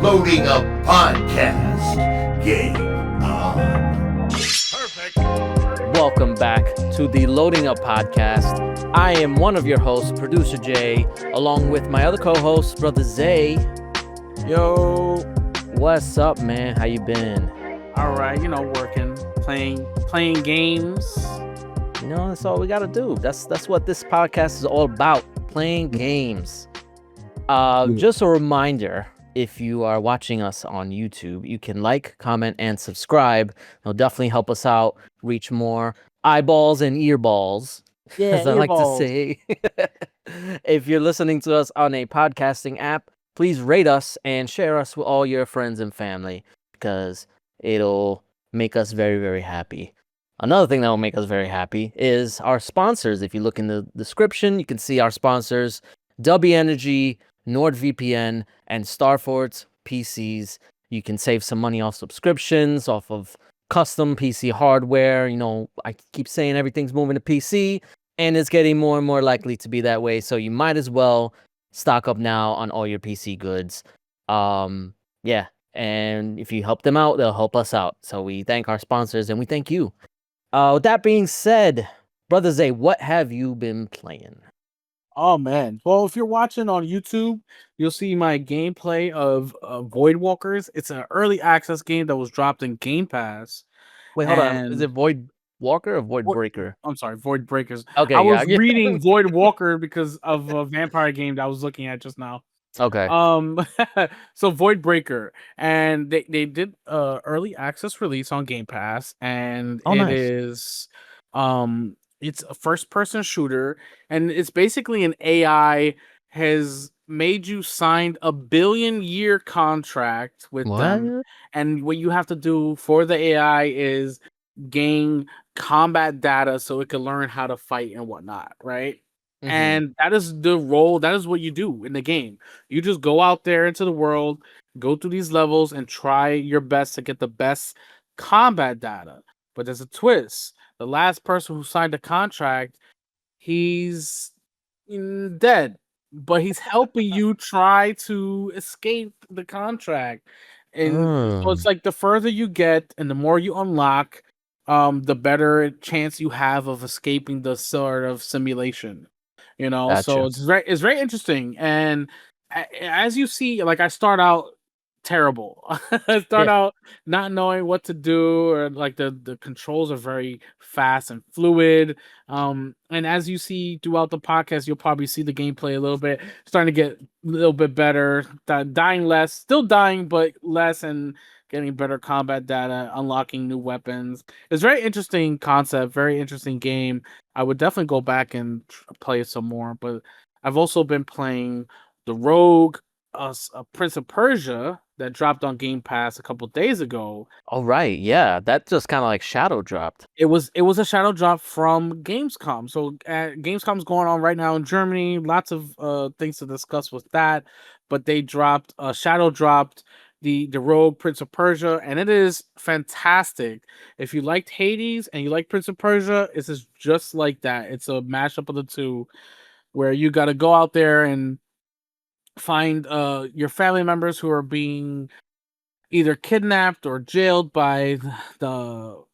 Loading Up Podcast. Game on. Perfect. Welcome back to the Loading Up Podcast. I am one of your hosts, Producer J, along with my other co-host, Brother Zay. Yo, What's up, man? How you been? all right, working, playing games. That's all we gotta do. That's what this podcast is all about, playing games. Just a reminder, if you are watching us on YouTube, you can like, comment, and subscribe. It'll definitely help us out, reach more eyeballs and earballs, as I like to earballs. say. If you're listening to us on a podcasting app, please rate us and share us with all your friends and family, because it'll make us very, very happy. Another thing that will make us very happy is our sponsors. If you look in the description, you can see our sponsors, W Energy, NordVPN, and Starforts PCs. You can save some money off subscriptions, off of custom PC hardware. I keep saying everything's moving to PC, and it's getting more and more likely to be that way. So you might as well stock up now on all your PC goods. Yeah, and if you help them out, they'll help us out. So we thank our sponsors, and we thank you. With that being said, Brother Zay, what have you been playing? Oh man. Well, if you're watching on YouTube, you'll see my gameplay of Void Walkers. It's an early access game that was dropped in Game Pass. Wait, hold on. Is And it Void Walker or Void Vo- Breaker? I'm sorry, Void Breakers. Okay, I yeah. was reading Void Walker because of a vampire game that I was looking at just now. Okay. So Void Breaker, and they did early access release on Game Pass, and Oh, it nice. is it's a first person shooter, and it's basically an AI has made you sign a 1 billion year contract with them, What? and what you have to do for the AI is gain combat data so it can learn how to fight and whatnot, right? Mhm. And that is the role, that is what you do in the game. You just go out there into the world, go through these levels, and try your best to get the best combat data. But there's a twist. The last person who signed the contract, he's dead, but he's helping you try to escape the contract. And so it's like the further you get and the more you unlock, the better chance you have of escaping the sort of simulation. So Gotcha. it's very interesting. And as you see, like, I start out terrible. I start Yeah. out not knowing what to do, or like the controls are very fast and fluid. And as you see throughout the podcast, you'll probably see the gameplay a little bit starting to get a little bit better. Dying less, still dying, but less, and getting better combat data, unlocking new weapons. It's very interesting concept, very interesting game. I would definitely go back and play it some more. But I've also been playing the Rogue, Prince of Persia, that dropped on Game Pass a couple days ago. All right. Yeah, that just kind of like shadow dropped. It was a shadow drop from Gamescom. So Gamescom's going on right now in Germany. Lots of things to discuss with that. But they shadow dropped the Rogue Prince of Persia, and it is fantastic. If you liked Hades and you like Prince of Persia, this is just like that. It's a mashup of the two, where you got to go out there and find your family members who are being either kidnapped or jailed by the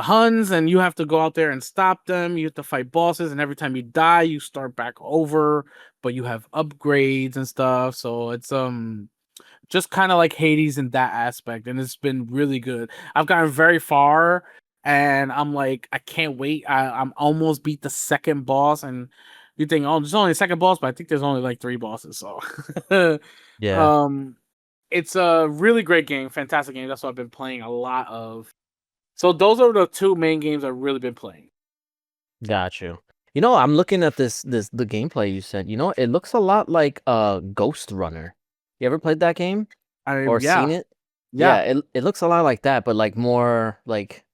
Huns, and you have to go out there and stop them. You have to fight bosses, and every time you die, you start back over, but you have upgrades and stuff. So it's just kind of like Hades in that aspect, and it's been really good. I've gotten very far, and I'm like, I can't wait. I'm almost beat the second boss, and you think, oh, there's only a second boss, but I think there's only like 3 bosses. So, Yeah. It's a really great game, fantastic game. That's what I've been playing a lot of. So those are the 2 main games I've really been playing. Got you. I'm looking at the gameplay you said. It looks a lot like Ghost Runner. You ever played that game or Yeah, seen it? yeah. Yeah, it looks a lot like that, but like more like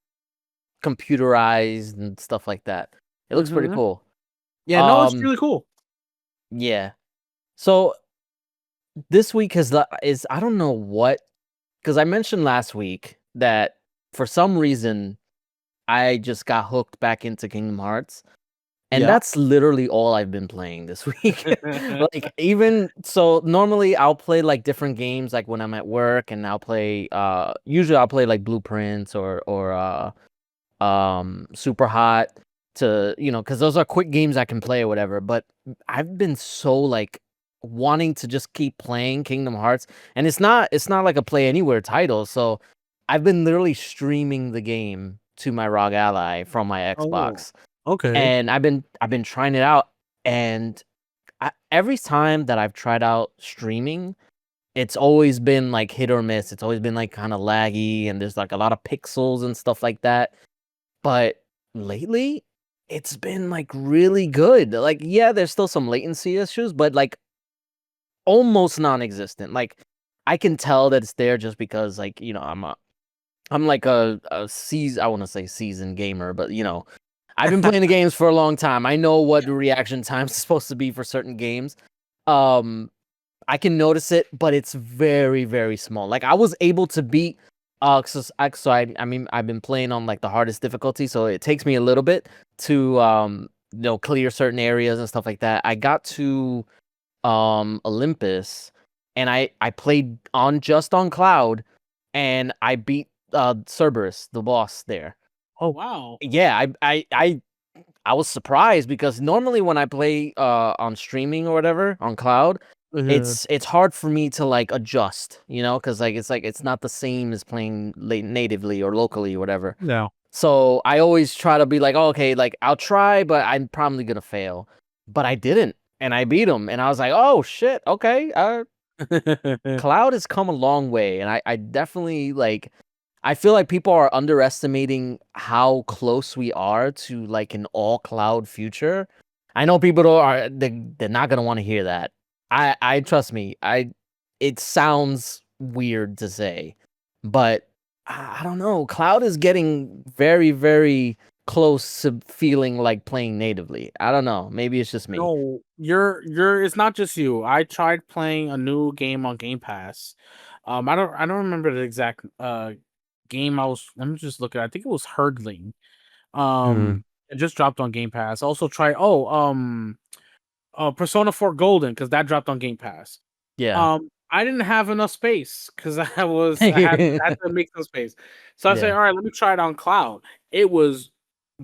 computerized and stuff like that. It looks pretty Mhm. cool. Yeah, no, it's Um, really cool. yeah. So this week is I don't know what, because I mentioned last week that for some reason I just got hooked back into Kingdom Hearts, And Yeah. that's literally all I've been playing this week. Like even so normally I'll play like different games like when I'm at work and I'll play usually I'll play like Blueprints or Super Hot to, cuz those are quick games I can play or whatever, but I've been so like wanting to just keep playing Kingdom Hearts, and it's not like a play anywhere title, so I've been literally streaming the game to my ROG Ally from my Oh, Xbox, okay. and I've been trying it out, and every time that I've tried out streaming, it's always been like hit or miss. It's always been like kind of laggy, and there's like a lot of pixels and stuff like that. But lately, it's been like really good. Like, yeah, there's still some latency issues, but like almost non-existent. Like, I can tell that it's there just because like I'm like I want to say seasoned gamer, but I've been playing the games for a long time. I know what the reaction times is supposed to be for certain games. Um, I can notice it, but it's very, very small. Like I was able to beat I mean I've been playing on like the hardest difficulty, so it takes me a little bit to clear certain areas and stuff like that. I got to Olympus, and I played on Cloud, and I beat Cerberus, the boss there. Oh, wow. Yeah, I was surprised because normally when I play on streaming or whatever on cloud, Yeah. it's hard for me to like adjust, because like it's not the same as playing natively or locally or whatever. No. So I always try to be like, oh, okay, like I'll try, but I'm probably gonna fail. But I didn't, and I beat him, and I was like, oh shit, okay, Cloud has come a long way, and I definitely like. I feel like people are underestimating how close we are to like an all cloud future. I know people they're not gonna want to hear that. I trust me. It sounds weird to say, but I don't know. Cloud is getting very, very close to feeling like playing natively. I don't know. Maybe it's just me. No, you're it's not just you. I tried playing a new game on Game Pass. I don't remember the exact game I was. Let me just look at. I think it was Hurdling. Mm, It just dropped on Game Pass. Also try Persona 4 Golden, because that dropped on Game Pass. yeah. I didn't have enough space because I had to make some space. So I said, Yeah. all right, let me try it on cloud. It was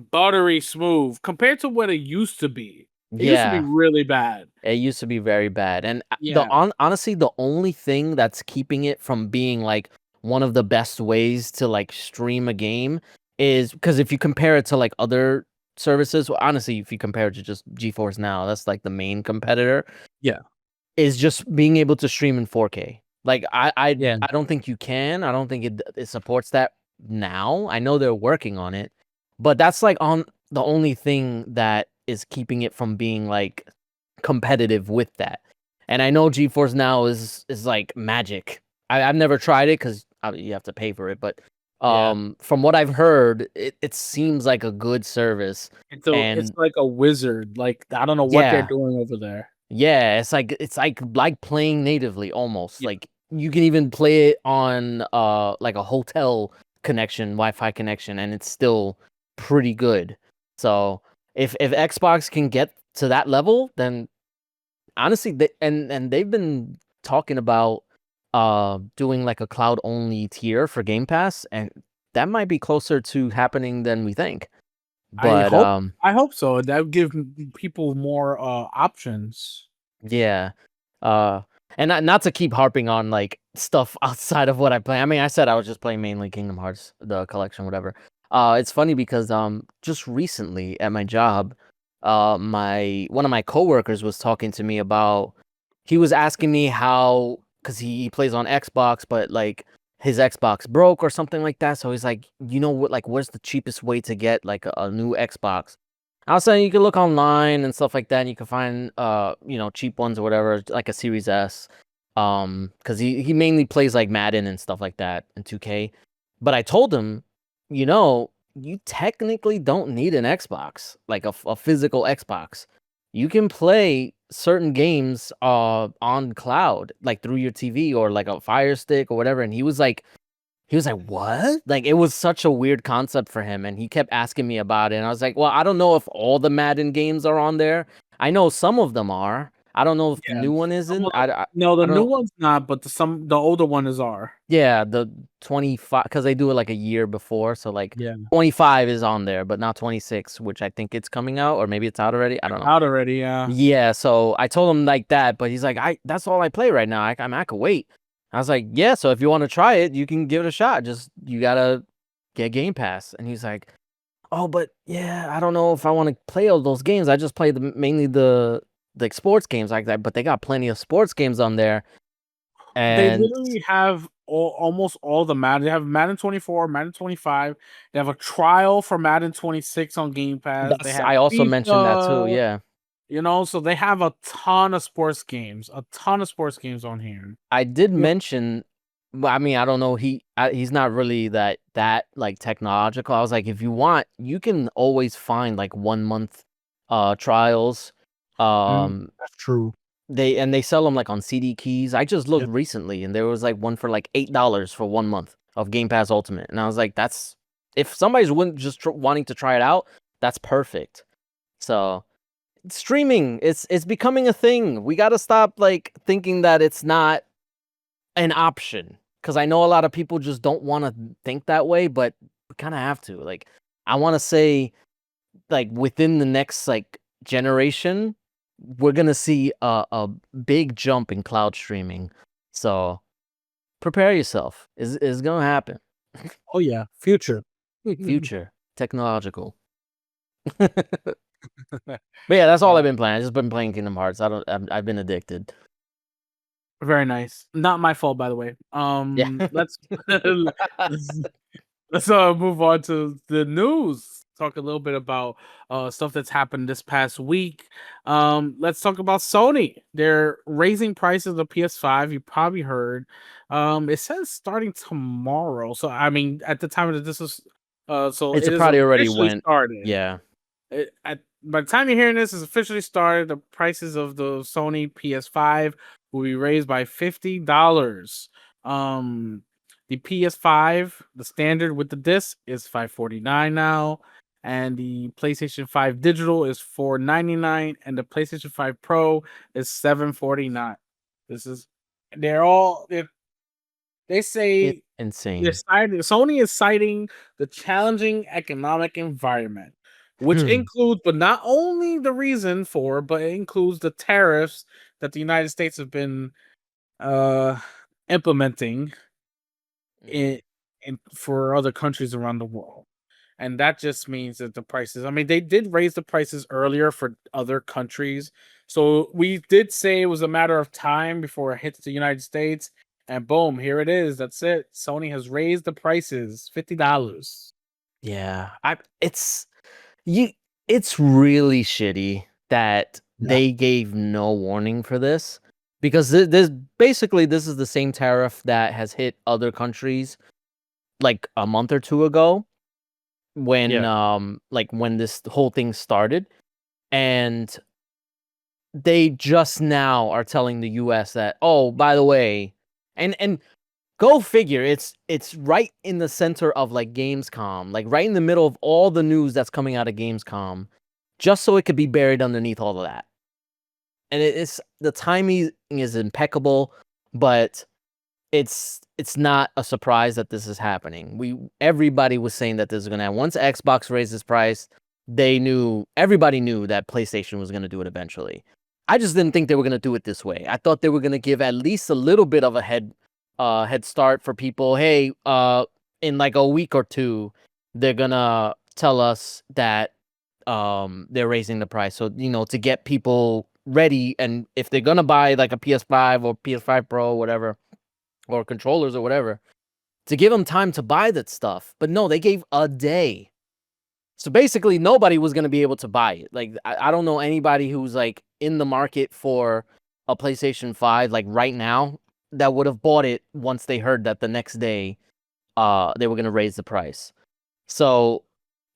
buttery smooth compared to what it used to be. It used to be Yeah. really bad. It used to be very bad. And Yeah. honestly, the only thing that's keeping it from being like one of the best ways to like stream a game is because if you compare it to like other services, well, honestly, if you compare it to just GeForce Now, that's like the main competitor, Yeah. is just being able to stream in 4K. Like Yeah. I don't think you can. I don't think it supports that now. I know they're working on it, but that's like on the only thing that is keeping it from being like competitive with that. And I know GeForce Now is like magic. I've never tried it because you have to pay for it, but Yeah. from what I've heard, it seems like a good service. It's And like a wizard. Like, I don't know what they're yeah, doing over there. yeah, it's like playing natively almost. Like you can even play it on like a hotel connection, Wi-Fi connection, and it's still pretty good. So if Xbox can get to that level, then honestly, and they've been talking about doing like a cloud only tier for Game Pass, and that might be closer to happening than we think. I But hope I hope so. That would give people more options. yeah. Uh and not to keep harping on like stuff outside of what I play. I mean, I said I was just playing mainly Kingdom Hearts, the collection, whatever. It's funny because just recently at my job, my one of my coworkers was talking to me about he was asking me how because he plays on Xbox, but like his Xbox broke or something like that. So he's like, you know what, like what's the cheapest way to get like a new Xbox? I was saying you can look online and stuff like that, and you can find cheap ones or whatever, like a Series S. Because he mainly plays like Madden and stuff like that and 2K. But I told him, you technically don't need an Xbox, like a physical Xbox. You can play certain games on cloud, like through your TV or like a Fire Stick or whatever. And he was like, He was like, "What?" Like it was such a weird concept for him, and he kept asking me about it. And I was like, "Well, I don't know if all the Madden games are on there. I know some of them are. I don't know if the Yeah. new one Some isn't. of no, the I don't new know. one's not, but the older one is are. Yeah, the 25 because they do it like a year before, so like Yeah. 25 is on there, but not 26, which I think it's coming out, or maybe it's out already. I don't know. Out already, yeah. Yeah, so I told him like that, but he's like, I that's all I play right now. I could wait. I was like, yeah, so if you want to try it, you can give it a shot. Just you gotta get Game Pass. And he's like, oh, but yeah, I don't know if I want to play all those games. I just play mainly the like sports games like that, but they got plenty of sports games on there. They And literally have almost all the Madden. They have Madden 24, Madden 25. They have a trial for Madden 26 on Game Pass. They that's have I also mentioned that too. FIFA, Yeah. so they have a ton of sports games, on here. I did Yep. mention, well, I mean, I don't know. He's not really that like technological. I was like, if you want, you can always find like 1 month trials. Um, That's true. they sell them like on CD keys. I just looked Yep. recently, and there was like one for like $8 for 1 month of Game Pass Ultimate, and I was like, that's if somebody's just wanting to try it out, that's perfect. So streaming, it's becoming a thing. We got to stop like thinking that it's not an option because I know a lot of people just don't want to think that way, but we kind of have to. Like, I want to say, like within the next like generation, we're gonna see a big jump in cloud streaming. So prepare yourself. Is gonna happen. Oh yeah, future. Future technological. But yeah, that's all I've been playing. I've just been playing Kingdom Hearts. I've been addicted. Very nice. Not my fault, by the way. Yeah. Let's let's, let's move on to the news. Talk a little bit about stuff that's happened this past week. Let's talk about Sony. They're raising prices of PS5. You probably heard. It says starting tomorrow. So I mean, at the time that this was, so It's it is probably already officially went. started. Yeah. By the time you're hearing this, it's officially started. The prices of the Sony PS5 will be raised by $50. The PS5, the standard with the disc, is $549 now, and the PlayStation 5 digital is $499, and the PlayStation 5 Pro is $749. This is they It's say insane. Sony is citing the challenging economic environment, which Hmm. includes, but not only the reason for, but it includes the tariffs that the United States have been implementing in, for other countries around the world. And that just means that the prices, I mean, they did raise the prices earlier for other countries. So we did say it was a matter of time before it hits the United States. And boom, here it is. That's it. Sony has raised the prices $50. Yeah. It's really shitty that they gave no warning for this because this basically this is the same tariff that has hit other countries like a month or two ago when Yeah. like when this whole thing started, and they just now are telling the US that, oh, by the way, and go figure, it's right in the center of like Gamescom, like right in the middle of all the news that's coming out of Gamescom, just so it could be buried underneath all of that. And it's the timing is impeccable, but it's not a surprise that this is happening. Everybody was saying that this is gonna happen. Once Xbox raised its price, everybody knew that PlayStation was gonna do it eventually. I just didn't think they were gonna do it this way. I thought they were gonna give at least a little bit of a head start for people. Hey, in like a week or two, they're gonna tell us that they're raising the price. So, to get people ready, and if they're gonna buy like a PS5 or PS5 Pro or whatever, or controllers or whatever, to give them time to buy that stuff. But no, they gave a day. So basically nobody was gonna be able to buy it. Like I don't know anybody who's like in the market for a PlayStation 5 like right now that would have bought it once they heard that the next day they were gonna raise the price. So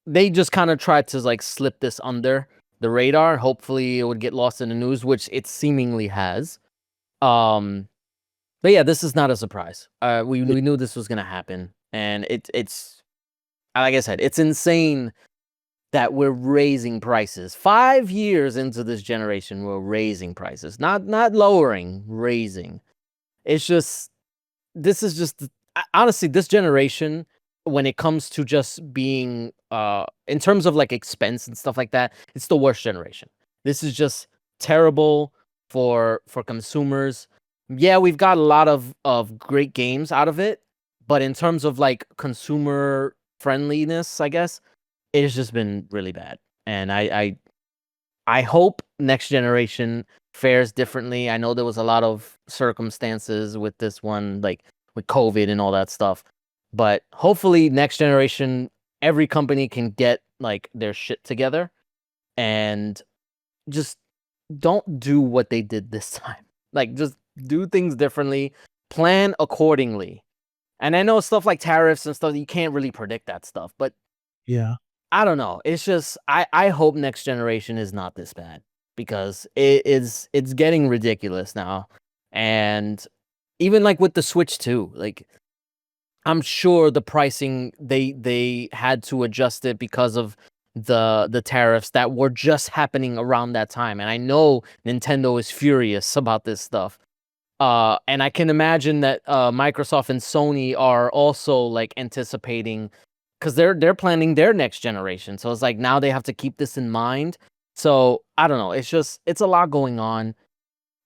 they just kind of tried to like slip this under the radar. Hopefully it would get lost in the news, which it seemingly has. But yeah, this is not a surprise. We knew this was gonna happen. and it's like I said, it's insane that we're raising prices. 5 years into this generation, we're raising prices, not lowering, raising. It's just this is just honestly this generation when it comes to just being in terms of like expense and stuff like that, it's the worst generation. This is just terrible for consumers. Yeah, we've got a lot of great games out of it, but in terms of like consumer friendliness, I guess it has just been really bad. And I hope next generation fares differently. I know there was a lot of circumstances with this one, like with COVID and all that stuff. But hopefully next generation, every company can get like their shit together and just don't do what they did this time. Like just do things differently, plan accordingly. And I know stuff like tariffs and stuff, you can't really predict that stuff, but Yeah. I don't know. It's just I hope next generation is not this bad because it's getting ridiculous now. And even like with the Switch 2, like I'm sure the pricing they had to adjust it because of the tariffs that were just happening around that time. And I know Nintendo is furious about this stuff. And I can imagine that Microsoft and Sony are also like anticipating because they're planning their next generation. So it's like now they have to keep this in mind. So I don't know. It's a lot going on,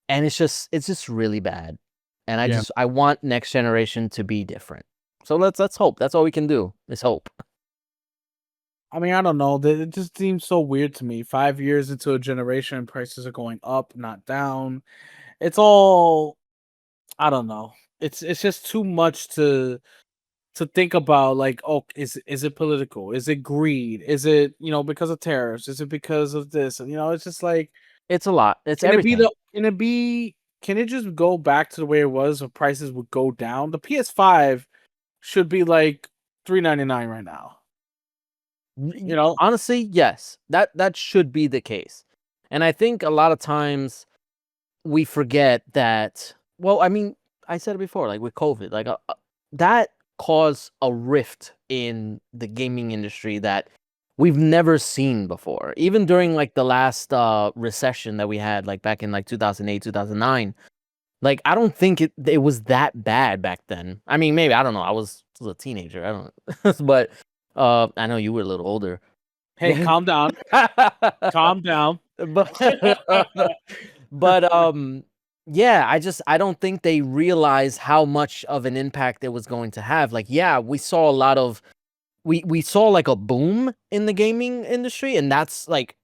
and it's just really bad. And Yeah. I want next generation to be different. So let's hope. That's all we can do is hope. I mean, I don't know. It just seems so weird to me. 5 years into a generation, prices are going up, not down. It's all I don't know. It's just too much to think about. Like, oh, is it political? Is it greed? Is it because of tariffs? Is it because of this? And it's just like, It's a lot. It's can it be everything. Can it just go back to the way it was where prices would go down? The PS5 should be like $399 right now. Honestly, yes. That should be the case. And I think a lot of times we forget that well, I mean, I said it before, like with COVID, like that caused a rift in the gaming industry that we've never seen before. Even during like the last recession that we had like back in like 2008, 2009. Like I don't think it was that bad back then. I mean, maybe I don't know. I was still a teenager. I don't know. But I know you were a little older. Hey, calm down. Calm down. But but yeah, I don't think they realized how much of an impact it was going to have. Like yeah, we saw a lot of we saw like a boom in the gaming industry, and that's like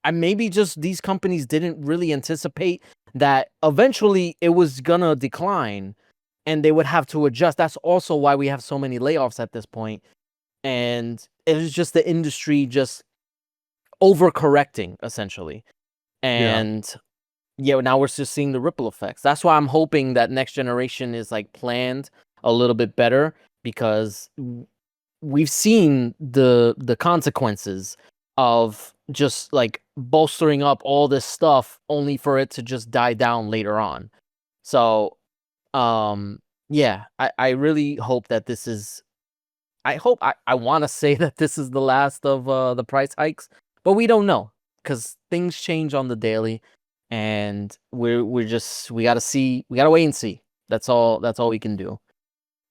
I maybe just these companies didn't really anticipate that eventually it was gonna decline and they would have to adjust. That's also why we have so many layoffs at this point. And it was just the industry just overcorrecting essentially. Yeah. And yeah, now we're just seeing the ripple effects. That's why I'm hoping that next generation is like planned a little bit better because we've seen the consequences of just like bolstering up all this stuff only for it to just die down later on. So yeah, I really hope that this is I want to say that this is the last of the price hikes, but we don't know because things change on the daily, and we're just we gotta wait and see. That's all we can do.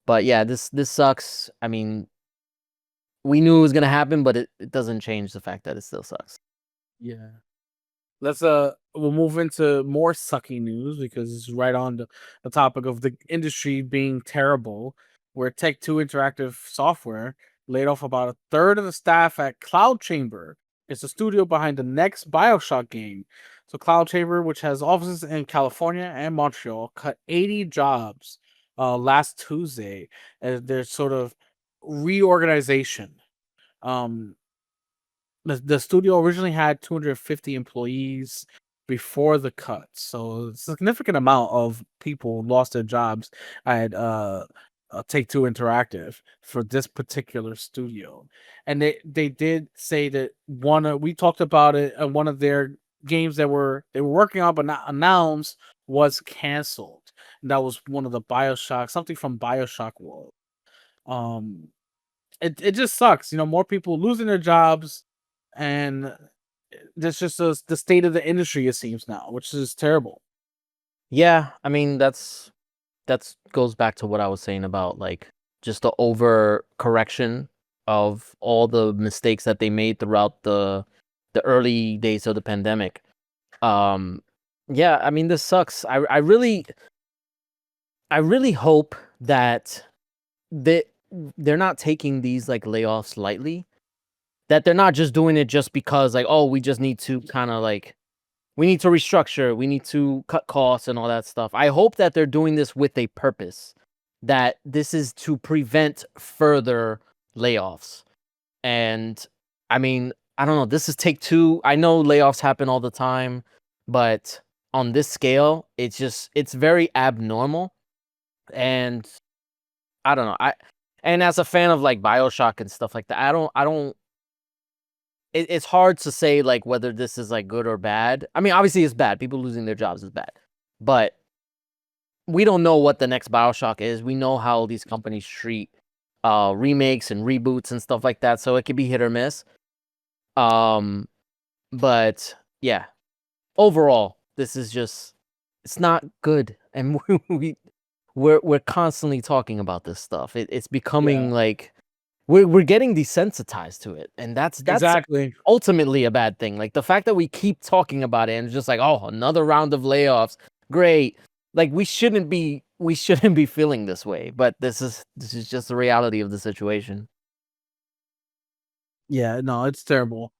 But yeah, this sucks. I mean, we knew it was gonna happen, but it doesn't change the fact that it still sucks. Yeah. Let's we'll move into more sucky news because it's right on the topic of the industry being terrible, where Tech Two Interactive Software laid off about a third of the staff at Cloud Chamber. It's the studio behind the next Bioshock game. So Cloud Chamber, which has offices in California and Montreal, cut 80 jobs last Tuesday as their sort of reorganization. Um the studio originally had 250 employees before the cut, so a significant amount of people lost their jobs at Take Two Interactive for this particular studio. And they did say that we talked about it, one of their games that they were working on but not announced was canceled. And that was one of the Bioshock, something from Bioshock World. Um, it just sucks. More people losing their jobs, and that's just the state of the industry. It seems now, which is terrible. Yeah, I mean that's goes back to what I was saying about like just the over correction of all the mistakes that they made throughout the early days of the pandemic. Um, yeah, I mean this sucks. I really hope that they they're not taking these like layoffs lightly. That they're not just doing it just because like, oh, we just need to kind of like we need to restructure, we need to cut costs and all that stuff. I hope that they're doing this with a purpose. That this is to prevent further layoffs. And I mean, I don't know, this is take two. I know layoffs happen all the time, but on this scale, it's very abnormal. And I don't know. And as a fan of like BioShock and stuff like that, I don't it's hard to say like whether this is like good or bad. I mean, obviously it's bad. People losing their jobs is bad. But we don't know what the next BioShock is. We know how these companies treat remakes and reboots and stuff like that, so it could be hit or miss. Um but yeah, overall, this is just it's not good. And we're constantly talking about this stuff. It's becoming Yeah, like we're getting desensitized to it, and that's exactly. ultimately a bad thing. Like the fact that we keep talking about it and it's just like, oh, another round of layoffs, great. Like we shouldn't be feeling this way, but this is just the reality of the situation. Yeah, no, it's terrible.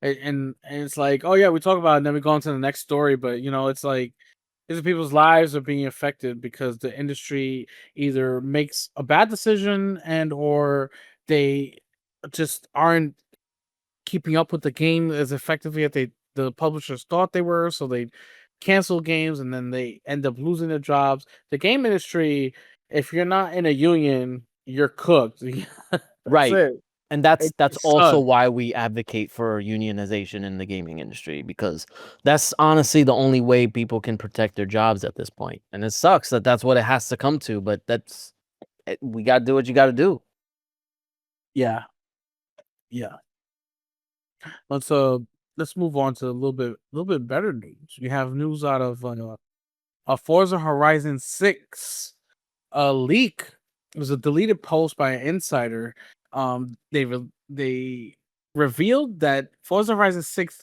And it's like, oh yeah, we talk about it, and then we go on to the next story, but it's like these people's lives are being affected because the industry either makes a bad decision and or they just aren't keeping up with the game as effectively as the publishers thought they were, so they cancel games and then they end up losing their jobs. The game industry, if you're not in a union, you're cooked. That's Right. it. And It that's also sucks. why we advocate for unionization in the gaming industry, because that's honestly the only way people can protect their jobs at this point. And it sucks that that's what it has to come to, but we got to do what you got to do. Yeah, yeah. Let's let's move on to a little bit better news. We have news out of a Forza Horizon 6 a leak. It was a deleted post by an insider. They revealed that Forza Horizon 6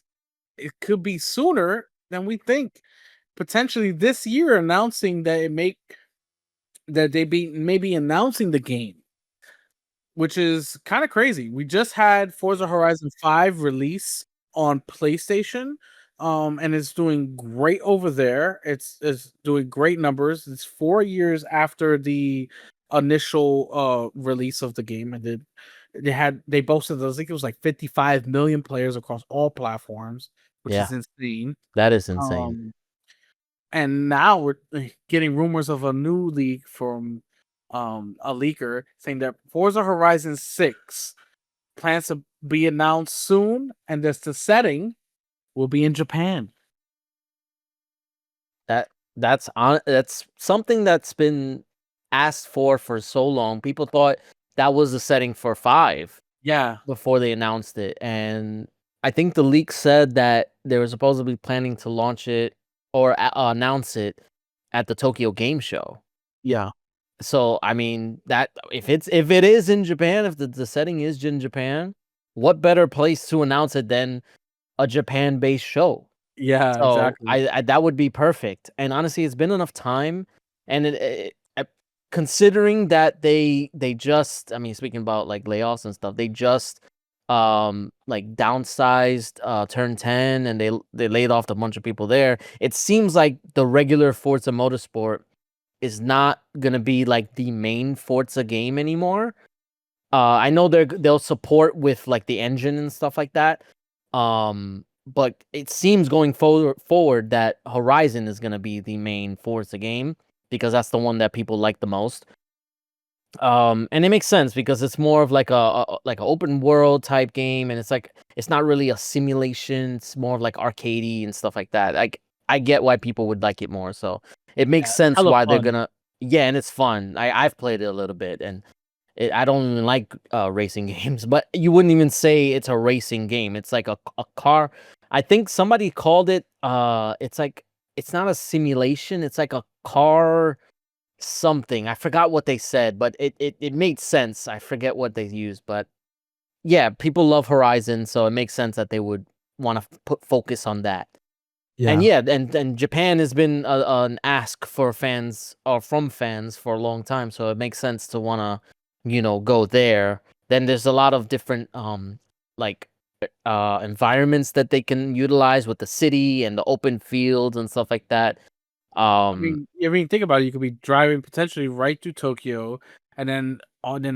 it could be sooner than we think. Potentially this year, announcing that they be maybe announcing the game, which is kind of crazy. We just had Forza Horizon 5 release on PlayStation, and it's doing great over there. It's doing great numbers. It's 4 years after the initial release of the game, and they boasted I think it was like 55 million players across all platforms, which Yeah, is insane. that is insane. Um, and now we're getting rumors of a new leak from a leaker saying that Forza Horizon 6 plans to be announced soon, and that the setting will be in Japan. That that's something that's been asked for so long. People thought that was the setting for 5 Yeah, before they announced it, and I think the leak said that they were supposedly planning to launch it or announce it at the Tokyo Game Show. yeah, So, I mean, that if it is in Japan, if the setting is in Japan, what better place to announce it than a Japan-based show? yeah, So, exactly. that would be perfect. And honestly, it's been enough time, and considering that they just, I mean, speaking about like layoffs and stuff, they just like downsized Turn 10, and they laid off a bunch of people there. It seems like the regular Forza Motorsport is not gonna be like the main Forza game anymore. I know they'll support with like the engine and stuff like that. But it seems going forward that Horizon is gonna be the main Forza game because that's the one that people like the most. And it makes sense because it's more of like like an open world type game, and it's like it's not really a simulation. It's more of like arcadey and stuff like that. Like I get why people would like it more, so it makes Yeah, sense hella why they're fun. gonna. Yeah, and it's fun. I've played it a little bit, and I don't even like racing games, but you wouldn't even say it's a racing game. It's like a car. I think somebody called it it's like it's not a simulation, it's like a car something. I forgot what they said, but it made sense. I forget what they used, but yeah, people love Horizon, so it makes sense that they would want to put focus on that. And Yeah. yeah, and Japan has been an ask for fans or from fans for a long time, so it makes sense to want to, go there. Then there's a lot of different like environments that they can utilize with the city and the open fields and stuff like that. I mean, think about it. You could be driving potentially right to Tokyo, and then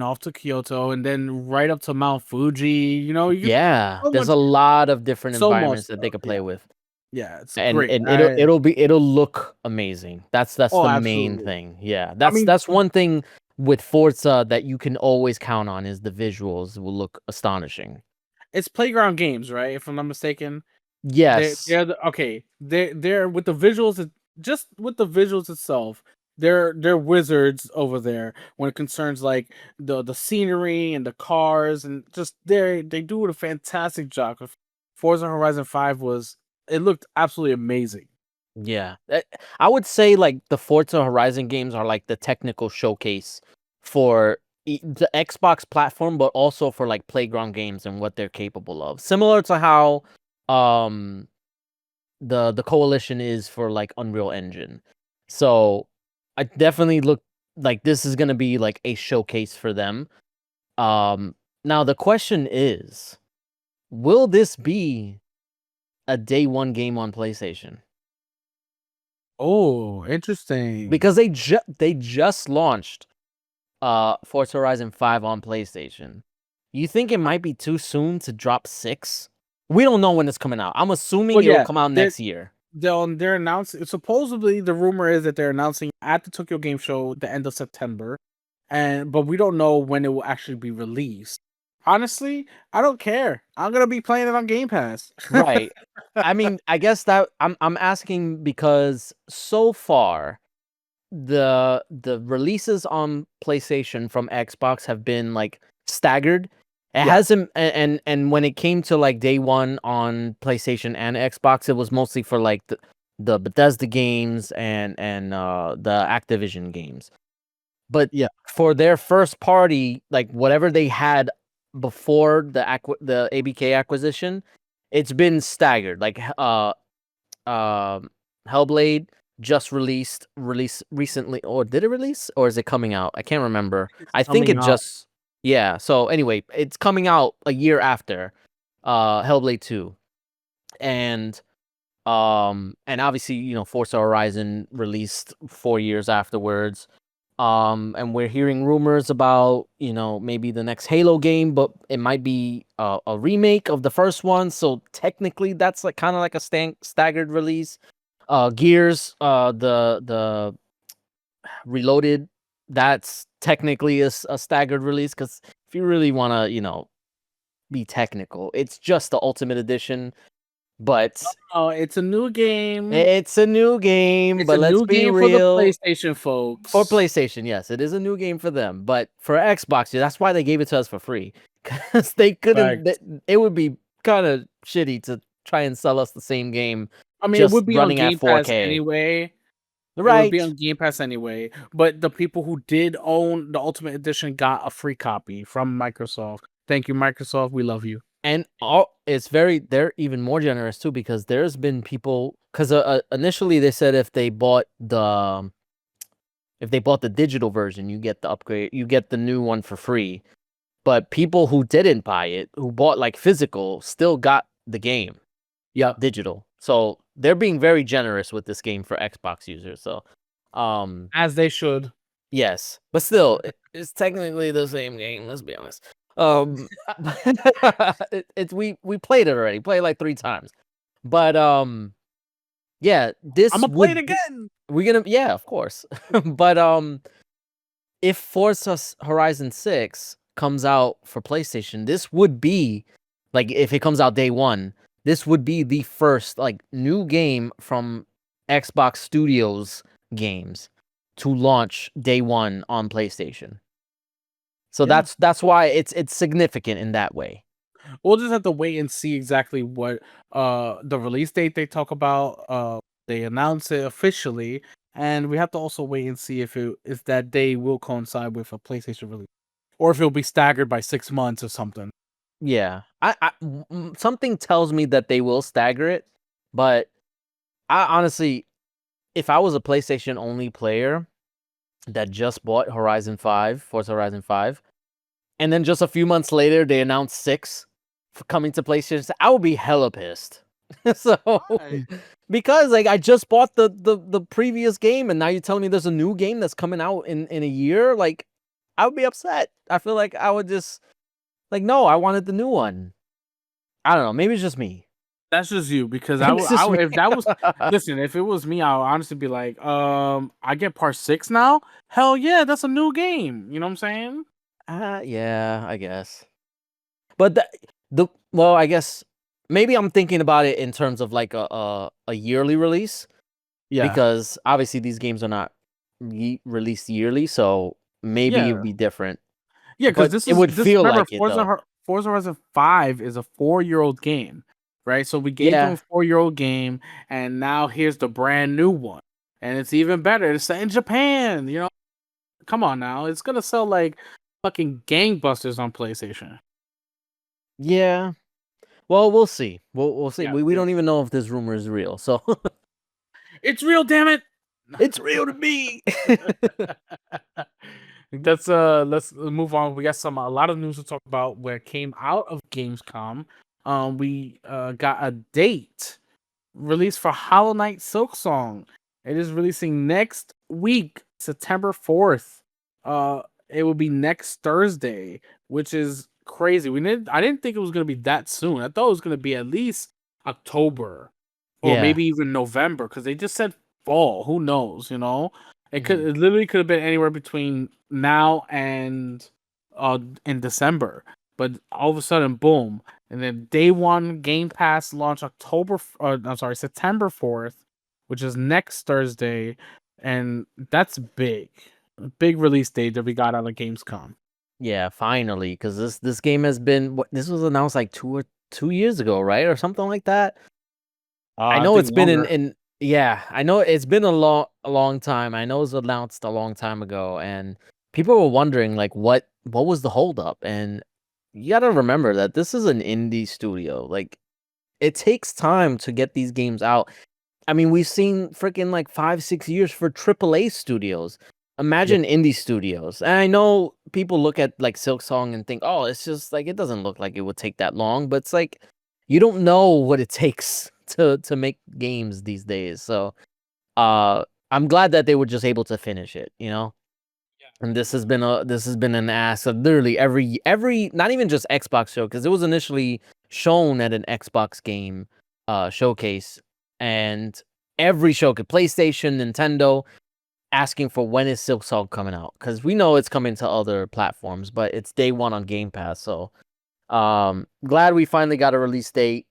off to Kyoto, and then right up to Mount Fuji. You could Yeah, so there's much, a lot of different so much environments that they stuff. could Yeah, play with. yeah, it's And great. it'll look amazing. That's Oh, the main absolutely. thing. Yeah. I mean, That's one thing with Forza that you can always count on is the visuals will look astonishing. it's Playground Games, right? If I'm not mistaken. Yes. They're with the visuals. Just with the visuals itself, they're wizards over there when it concerns like the scenery and the cars, and just they do a fantastic job. Forza Horizon 5 it looked absolutely amazing. Yeah. I would say like the Forza Horizon games are like the technical showcase for the Xbox platform, but also for like playground games and what they're capable of. Similar to how um the coalition is for like Unreal Engine. So I definitely look like this is gonna be like a showcase for them. Now the question is, will this be a day one game on PlayStation? Oh, interesting. Because they just launched Forza Horizon 5 on PlayStation. You think it might be too soon to drop 6? We don't know when it's coming out. I'm assuming Well, it'll yeah, come out next year. they're announcing. Supposedly, the rumor is that they're announcing at the Tokyo Game Show the end of September, but we don't know when it will actually be released. Honestly, I don't care. I'm gonna be playing it on Game Pass. Right. I mean, I guess that I'm asking because so far the releases on PlayStation from Xbox have been like staggered. It Yeah. hasn't and when it came to like day one on PlayStation and Xbox, it was mostly for like the Bethesda games and the Activision games. But Yeah. for their first party, like whatever they had before the ABK acquisition, it's been staggered. Like Hellblade just released recently, or did it release or is it coming out? I can't remember. I think coming it out. just yeah. So anyway, it's coming out a year after Hellblade 2. And obviously, Forza Horizon released 4 years afterwards. And we're hearing rumors about, maybe the next Halo game, but it might be a remake of the first one. So technically, that's like kind of like a staggered release. Gears, the Reloaded, that's technically a staggered release because if you really want to, be technical, it's just the Ultimate Edition. But Oh, it's a new game. it's a new game. It's But a let's new be game for the real. PlayStation folks. For PlayStation, yes, it is a new game for them. But for Xbox, that's why they gave it to us for free. Because they couldn't. Facts. It would be kind of shitty to try and sell us the same game I mean, it just would be on running at Game Pass 4K. anyway. It would be Right. on Game Pass anyway. But the people who did own the Ultimate Edition got a free copy from Microsoft. Thank you, Microsoft. We love you. And they're even more generous too because there's been people because initially they said if they bought the digital version, you get the upgrade, you get the new one for free. But people who didn't buy it, who bought like physical, still got the game. Yeah, digital. So they're being very generous with this game for Xbox users. So, as they should. yes, but still, it's technically the same game. Let's be honest. It's we played it already. Played like 3 times, but yeah, this I'm gonna play it would again. we're gonna yeah, of course. But if Forza Horizon 6 comes out for PlayStation, this would be like if it comes out day one, this would be the first like new game from Xbox Studios games to launch day one on PlayStation. So Yeah. that's why it's significant in that way. We'll just have to wait and see exactly what the release date they talk about. They announce it officially, and we have to also wait and see if that day will coincide with a PlayStation release, or if it'll be staggered by 6 months or something. Yeah. Something tells me that they will stagger it, but I honestly, if I was a PlayStation only player that just bought Forza Horizon 5, and then just a few months later they announced 6 for coming to PlayStation, I would be hella pissed. So Why? because like I just bought the previous game and now you're telling me there's a new game that's coming out in a year, like I would be upset. I feel like I would just like, no, I wanted the new one. I don't know, maybe it's just me. That's just you, because Maybe it's just me. if that was listen, if it was me, I would honestly be like, I get part 6 now. Hell yeah, that's a new game. You know what I'm saying? Yeah, I guess. But well, I guess maybe I'm thinking about it in terms of like a yearly release, Yeah, because obviously these games are not released yearly, so maybe it yeah, would be different. yeah. Because But it would feel remember, like it though. Forza Horizon 5 is a 4-year-old game, right? So we gave them Yeah. a 4-year-old game, and now here's the brand new one, and it's even better. It's set in Japan. You know, come on now, it's gonna sell like fucking gangbusters on PlayStation. Yeah. Well, we'll see. We'll see. Yeah, We don't even know if this rumor is real. So it's real, damn it. it's real to me. Let's move on. We got a lot of news to talk about where it came out of Gamescom. We got a date released for Hallow Knight Silk Song. It is releasing next week, September 4th. It will be next Thursday, which is crazy. I didn't think it was gonna be that soon. I thought it was gonna be at least October or Yeah. maybe even November, because they just said fall. Who knows? You know, Mhm. it literally could have been anywhere between now and in December. But all of a sudden, boom! And then day one Game Pass launch September 4th, which is next Thursday, and that's big, big release date that we got out of Gamescom. Yeah, finally, because this game has been this was announced like 2 years ago, right, or something like that. I I know think it's been longer. in yeah, I know it's been a long time. I know it was announced a long time ago, and people were wondering like what was the holdup. And you gotta remember that this is an indie studio. Like it takes time to get these games out. I mean, we've seen freaking like 5, 6 years for AAA studios. Yeah, Imagine indie studios. And I know people look at like Silk Song and think, oh, it's just like it doesn't look like it would take that long, but it's like you don't know what it takes to make games these days. So I'm glad that they were just able to finish it, you know? And this has been an ass of literally every not even just Xbox show, because it was initially shown at an Xbox game showcase, and every show could PlayStation, Nintendo asking for when is Silk Song coming out, because we know it's coming to other platforms, but it's day one on Game Pass. So glad we finally got a release date,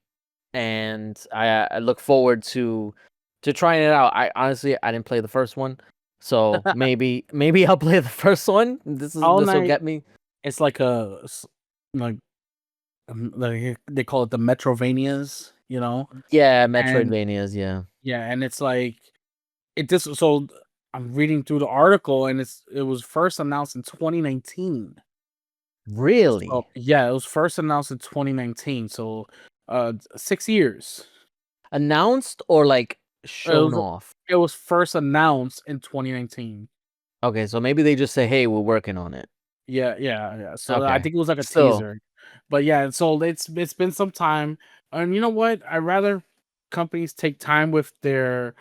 and I look forward to trying it out. I honestly I didn't play the first one, so maybe I'll play the first one. All This will night. get me. It's like like like they call it the Metrovanias, you know, Yeah, and Metroidvanias. Yeah, yeah, and it's like it just so I'm reading through the article, and it was first announced in 2019. So really yeah, it was first announced in 2019. So 6 years. announced or like It shown was off. it was first announced in 2019. Okay, so maybe they just say, "Hey, we're working on it." Yeah, yeah, yeah. So I Okay, think it was like a still teaser. But yeah, so it's been some time. And you know what? I'd rather companies take time with their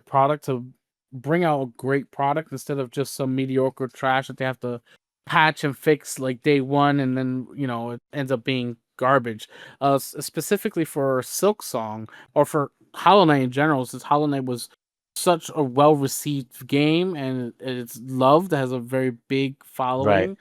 product to bring out a great product instead of just some mediocre trash that they have to patch and fix like day one, and then it ends up being garbage. Specifically for Silk Song, or for Hollow Knight in general, since Hollow Knight was such a well received game and it's loved, has a very big right, following.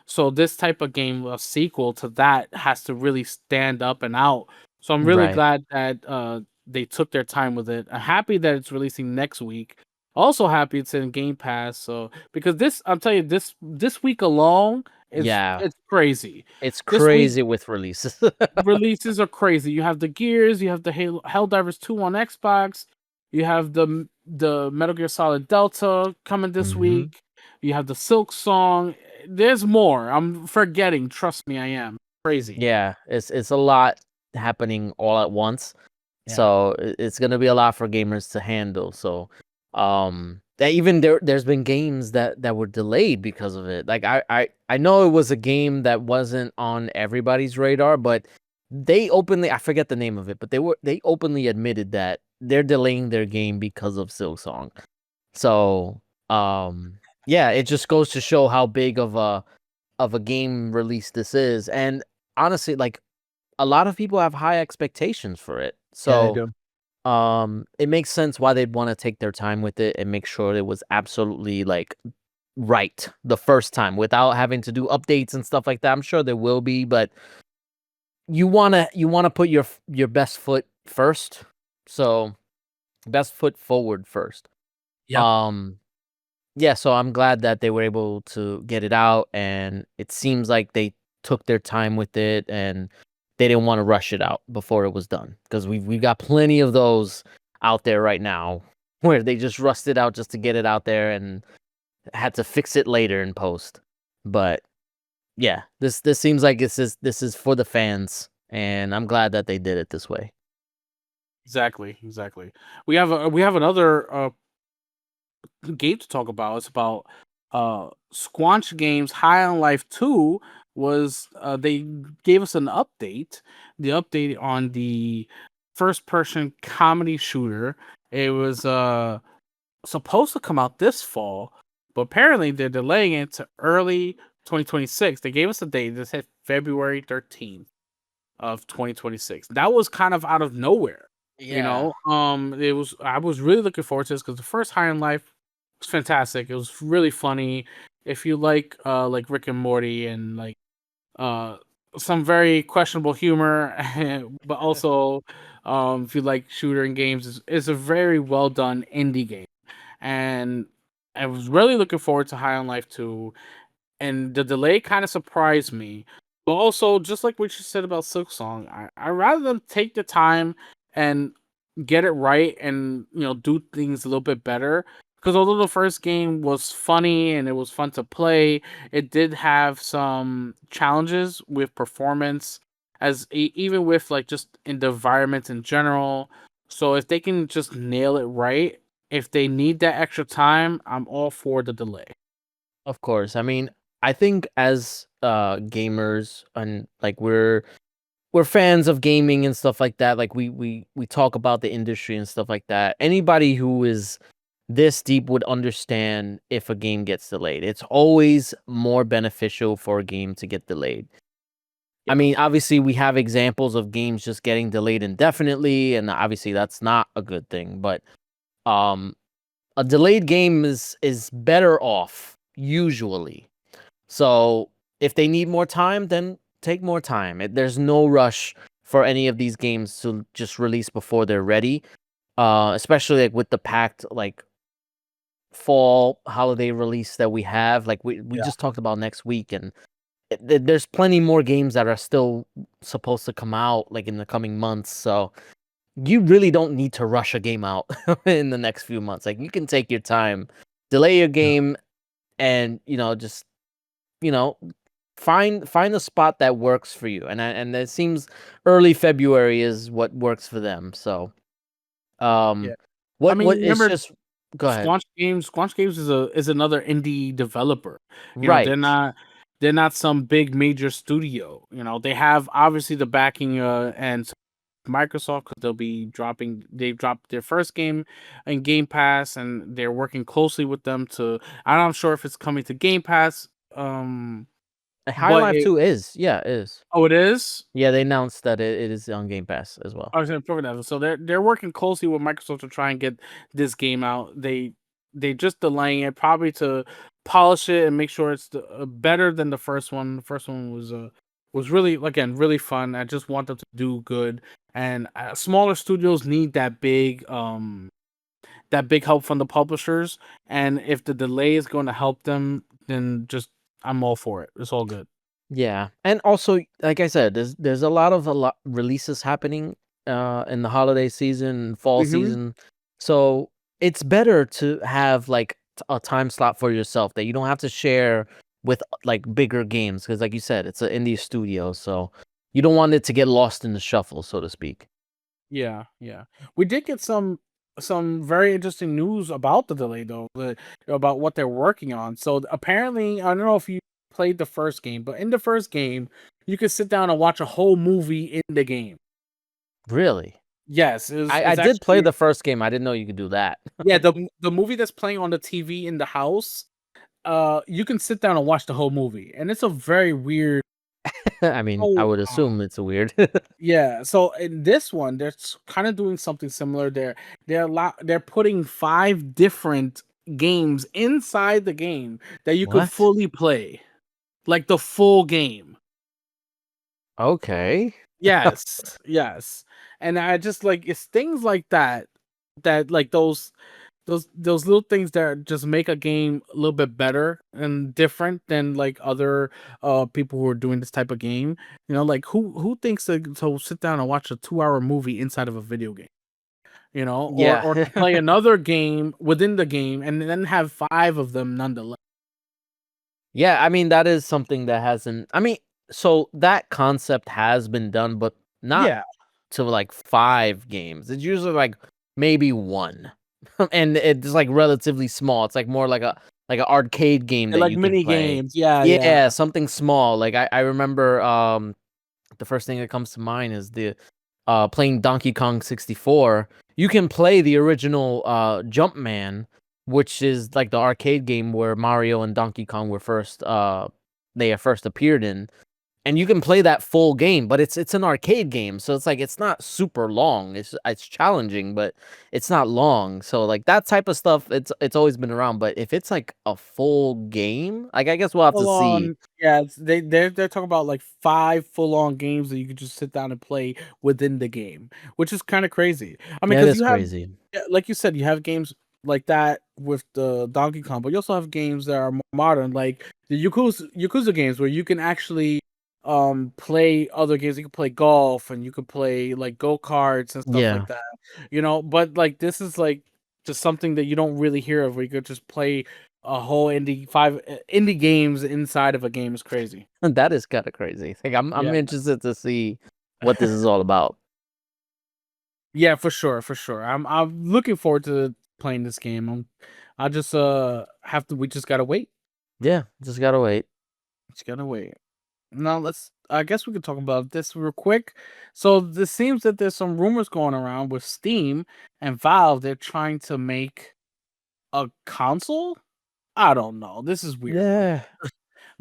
So this type of game, a sequel to that, has to really stand up and out. So I'm really right, glad that they took their time with it. I'm happy that it's releasing next week. Also happy it's in Game Pass. So because this, I'm telling you, this week alone, Yeah, It's crazy. it's This week crazy with releases. releases are crazy. You have the Gears, you have the Helldivers 2 on Xbox, you have the Metal Gear Solid Delta coming this Hmm. week. You have the Silk Song. There's more. I'm forgetting. Trust me, I am. Crazy. Yeah, it's a lot happening all at once. Yeah. So it's gonna be a lot for gamers to handle. So that even there's been games that were delayed because of it. Like I know it was a game that wasn't on everybody's radar, but they openly, I forget the name of it, but they openly admitted that they're delaying their game because of Silksong. So yeah, it just goes to show how big of a game release this is. And honestly, like a lot of people have high expectations for it. Yeah, they So do. it makes sense why they'd want to take their time with it and make sure it was absolutely like right the first time without having to do updates and stuff like that. I'm sure there will be, but you wanna put your best foot first. So best foot forward first. Yep. Um yeah, so I'm glad that they were able to get it out, and it seems like they took their time with it and they didn't want to rush it out before it was done, because we got plenty of those out there right now where they just rushed it out just to get it out there and had to fix it later in post. But yeah, this seems like this is for the fans, and I'm glad that they did it this way. Exactly. Exactly. We have another game to talk about. It's about Squanch Games High on Life 2 was they gave us an update. The update on the first person comedy shooter. It was supposed to come out this fall, but apparently they're delaying it to early 2026. They gave us a date. This said February 13th of 2026. That was kind of out of nowhere. Yeah. It was I was really looking forward to this because the first High on Life was fantastic. It was really funny. If you like Rick and Morty and like uh some very questionable humor, but also if you like shooter and games, it's a very well done indie game. And I was really looking forward to High on Life 2, and the delay kind of surprised me. But also, just like what you said about Silk Song, I rather them take the time and get it right and do things a little bit better. Because although the first game was funny and it was fun to play, it did have some challenges with performance, as even with like just in the environment in general. So if they can just nail it right, if they need that extra time, I'm all for the delay. Of course. I mean, I think as gamers, and like we're fans of gaming and stuff like that. Like we talk about the industry and stuff like that. Anybody who is this deep would understand if a game gets delayed. It's always more beneficial for a game to get delayed. I Yep. mean, obviously we have examples of games just getting delayed indefinitely, and obviously that's not a good thing, but um a delayed game is better off usually. So if they need more time, then take more time. There's no rush for any of these games to just release before they're ready. Especially like with the packed like fall holiday release that we have. Like we Yeah. just talked about next week, and there's plenty more games that are still supposed to come out like in the coming months. So you really don't need to rush a game out in the next few months. Like you can take your time, delay your Yeah. game, and just you know find a spot that works for you. And it seems early February is what works for them. So Yeah. um I what mean, it's remember just go ahead. Squanch Games is another indie developer. They're Right. not some big major studio. They have obviously the backing and Microsoft, because they dropped their first game in Game Pass, and they're working closely with them to. I'm not sure if it's coming to Game Pass. High But Life 2 is, yeah, it is. it is. Yeah, they announced that it is on Game Pass as well. I was gonna that. So they're working closely with Microsoft to try and get this game out. They just delaying it probably to polish it and make sure it's better than the first one. The first one was really, again, really fun. I just want them to do good, and smaller studios need that big help from the publishers. And if the delay is going to help them, then just I'm all for it. It's all good. Yeah, and also, like I said, there's a lot of releases happening in the holiday season, fall Mhm. season. So it's better to have like a time slot for yourself that you don't have to share with like bigger games because, like you said, it's an indie studio, so you don't want it to get lost in the shuffle, so to speak. Yeah, yeah. We did get some very interesting news about the delay though, about what they're working on. So apparently, I don't know if you played the first game, but in the first game, you could sit down and watch a whole movie in the game. Really, Yes, I it's did play actually the first game. I didn't know you could do that. yeah, the movie that's playing on the TV in the house, you can sit down and watch the whole movie. And it's a very weird. I mean, I Oh, would assume it's weird. yeah, so in this one, they're kind of doing something similar. They're putting 5 different games inside the game that you could What? fully play, like the full game. Okay. Yes, yes, and I just like it's things like that that like those little things that just make a game a little bit better and different than like other people who are doing this type of game. You know, like who thinks to sit down and watch a 2-hour movie inside of a video game? You know, Yeah. or to play another game within the game and then have 5 of them nonetheless. Yeah, I mean, that is something that hasn't I mean, so that concept has been done, but not Yeah, to like 5 games. It's usually like maybe 1. And it's like relatively small. It's like more like an arcade game they're that like you can mini play. games. Yeah, yeah. Yeah, something small. Like I remember the first thing that comes to mind is the playing Donkey Kong 64. You can play the original Jumpman, which is like the arcade game where Mario and Donkey Kong were first they first appeared in, and you can play that full game, but it's an arcade game, so it's like it's not super long. It's challenging, but it's not long. So like that type of stuff, it's always been around. But if it's like a full game, like I guess we'll have to Full see. on, yeah. They're talking about like 5 full on games that you could just sit down and play within the game, which is kind of crazy. I mean, Yeah, it because is you have, crazy. yeah, like you said, you have games like that with the Donkey Kong, but you also have games that are more modern, like the Yakuza games, where you can actually play other games. You can play golf and you can play like go karts and stuff Yeah. like that. You know, but like this is like just something that you don't really hear of, where you could just play a whole indie games inside of a game is crazy. That is kind of crazy. Like Yeah. I'm interested to see what this is all about. Yeah, for sure, for sure. I'm looking forward to playing this game. I just have to we just gotta wait. Yeah, just gotta wait. Just gotta wait. Now I guess we could talk about this real quick. So this seems that there's some rumors going around with Steam and Valve. They're trying to make a console. I don't know. This is weird. Yeah.